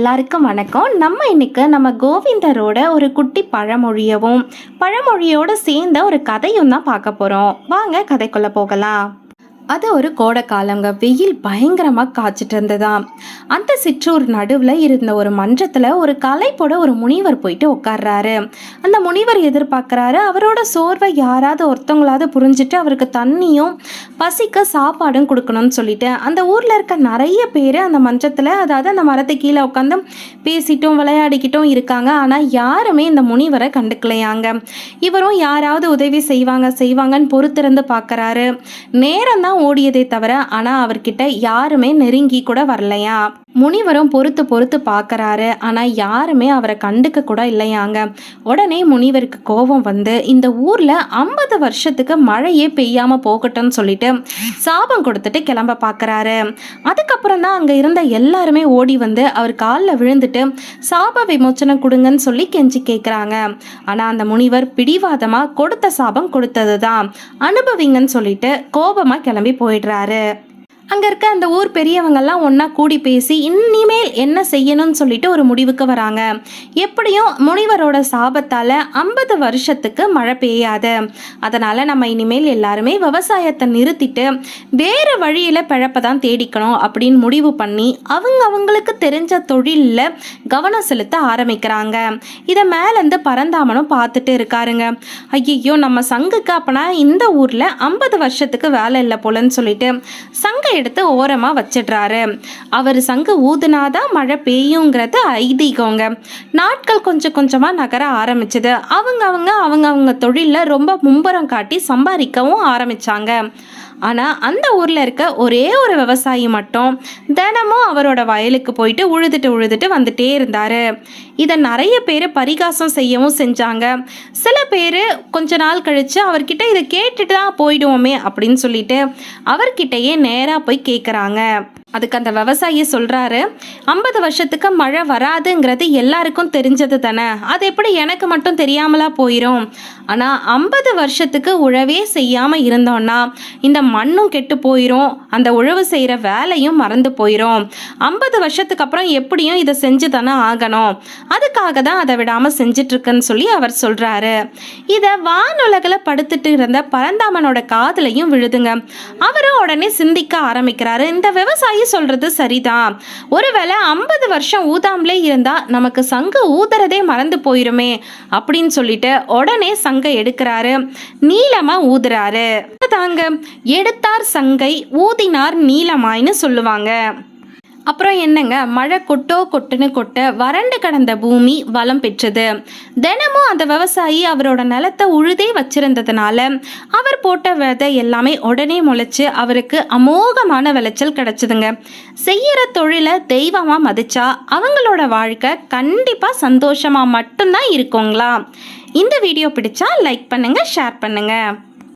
எல்லாருக்கும் வணக்கம். நம்ம இன்னைக்கு நம்ம கோவிந்தரோட ஒரு குட்டி பழமொழியோட சேர்ந்த ஒரு கதையும் தான் பார்க்க போறோம். வாங்க கதைக்குள்ள போகலாம். அது ஒரு கோடை காலங்க. வெயில் பயங்கரமாக காய்ச்சிட்டு இருந்ததாம். அந்த சிற்றூர் நடுவில் இருந்த ஒரு மன்றத்தில் ஒரு களைப்போட ஒரு முனிவர் போயிட்டு உட்கார்றாரு. அந்த முனிவர் எதிர்பார்க்குறாரு, அவரோட சோர்வை யாராவது ஒருத்தவங்களாவது புரிஞ்சுட்டு அவருக்கு தண்ணியும் பசிக்க சாப்பாடும் கொடுக்கணும்னு சொல்லிட்டு அந்த ஊரில் இருக்க நிறைய பேர் அந்த மன்றத்தில், அதாவது அந்த மரத்து கீழே உட்காந்து பேசிட்டும் விளையாடிக்கிட்டும் இருக்காங்க. ஆனால் யாருமே இந்த முனிவரை கண்டுக்கலையாங்க. இவரும் யாராவது உதவி செய்வாங்கன்னு பொறுத்திருந்து பார்க்குறாரு. நேரம் ஓடியதே தவிர ஆனா அவர்கிட்ட யாருமே நெருங்கி கூட வரலையா. முனிவரும் பொறுத்து பார்க்கறாரு. ஆனா யாருமே அவரை கண்டுக்க கூட இல்லையாங்க. உடனே முனிவருக்கு கோபம் வந்து இந்த ஊர்ல 50 வருஷத்துக்கு மழையே பெய்யாம போகட்டும்னு சொல்லிட்டு சாபம் கொடுத்துட்டு கிளம்ப பார்க்கறாரு. அதுக்கப்புறம் தான் அங்க இருந்த எல்லாருமே ஓடி வந்து அவர் காலில் விழுந்துட்டு சாப விமோச்சனம் கொடுங்கன்னு சொல்லி கெஞ்சி கேட்குறாங்க. ஆனா அந்த முனிவர் பிடிவாதமா கொடுத்த சாபம் கொடுத்ததுதான் அனுபவிங்கன்னு சொல்லிட்டு கோபமா கிளம்பி போயிடுறாரு. அங்கே இருக்க அந்த ஊர் பெரியவங்கெல்லாம் ஒன்றா கூடி பேசி இனிமேல் என்ன செய்யணும்னு சொல்லிட்டு ஒரு முடிவுக்கு வராங்க. எப்படியும் முனிவரோட சாபத்தால் 50 வருஷத்துக்கு மழை பெய்யாது. அதனால் நம்ம இனிமேல் எல்லாருமே விவசாயத்தை நிறுத்திட்டு வேறு வழியில் பிழப்பை தான் தேடிக்கணும் அப்படின்னு முடிவு பண்ணி அவங்களுக்கு தெரிஞ்ச தொழிலில் கவனம் செலுத்த ஆரம்பிக்கிறாங்க. இதை மேலேருந்து பரந்தாமனும் பார்த்துட்டு இருக்காருங்க. ஐயோ, நம்ம சங்குக்கு அப்பனா இந்த ஊரில் 50 வருஷத்துக்கு வேலை இல்லை போலன்னு சொல்லிட்டு சங்க எடுத்து ஓரமா வச்சிடுறாரு. அவர் சங்கு ஊதுனாதான் மழை பெய்யுங்கிறது ஐதீகங்க. நாட்கள் கொஞ்சம் கொஞ்சமா நகர ஆரம்பிச்சது. அவங்க தொழில ரொம்ப மும்பரம் காட்டி சம்பாதிக்கவும் ஆரம்பிச்சாங்க. ஆனால் அந்த ஊரில் இருக்க ஒரே ஒரு விவசாயி மட்டும் தினமும் அவரோட வயலுக்கு போயிட்டு உழுதுட்டு வந்துட்டே இருந்தார். இதை நிறைய பேர் பரிகாசம் செய்யவும் செஞ்சாங்க. சில பேர் கொஞ்ச நாள் கழித்து அவர்கிட்ட இதை கேட்டுட்டு தான் போயிடுவோமே அப்படின்னு சொல்லிட்டு அவர்கிட்டயே நேராக போய் கேட்குறாங்க. அதுக்கு அந்த விவசாயி சொல்கிறாரு, 50 வருஷத்துக்கு மழை வராதுங்கிறது எல்லாருக்கும் தெரிஞ்சது தானே, அது எப்படி எனக்கு மட்டும் தெரியாமலா போயிடும். ஆனால் 50 வருஷத்துக்கு உழவே செய்யாமல் இருந்தோன்னா இந்த மண்ணும் கெட்டு போயிடும், அந்த உழவு செய்கிற வேலையும் மறந்து போயிடும். 50 வருஷத்துக்கு அப்புறம் எப்படியும் இதை செஞ்சு தானே ஆகணும், அதுக்காக தான் அதை விடாமல் செஞ்சிட்ருக்குன்னு சொல்லி அவர் சொல்கிறாரு. இதை வானுலகில் படுத்துட்டு இருந்த பரந்தாமனோட காதலையும் விழுதுங்க. அவரும் உடனே சிந்திக்க ஆரம்பிக்கிறாரு. இந்த விவசாயி சொல்றது சரிதான், ஒருவேளை 50 வருஷம் ஊதாமலே இருந்தா நமக்கு சங்கு ஊதுறதே மறந்து போயிருமே அப்படின்னு சொல்லிட்டு உடனே சங்கை எடுக்கிறாரு. நீளமா ஊதுறாரு. தாங்க எடுத்தார் சங்கை ஊதினார் நீளமாய்னு சொல்லுவாங்க. அப்புறம் என்னங்க, மழை கொட்டுன்னு கொட்ட வறண்டு கடந்த பூமி வளம் பெற்றது. தினமும் அந்த விவசாயி அவரோட நிலத்தை உழுதே வச்சிருந்ததுனால அவர் போட்ட விதை எல்லாமே உடனே முளைச்சு அவருக்கு அமோகமான விளைச்சல் கிடைச்சதுங்க. செய்யற தொழிலை தெய்வமா மதிச்சா அவங்களோட வாழ்க்கை கண்டிப்பா சந்தோஷமா மட்டும்தான் இருக்குங்களா. இந்த வீடியோ பிடிச்சா லைக் பண்ணுங்க, ஷேர் பண்ணுங்க.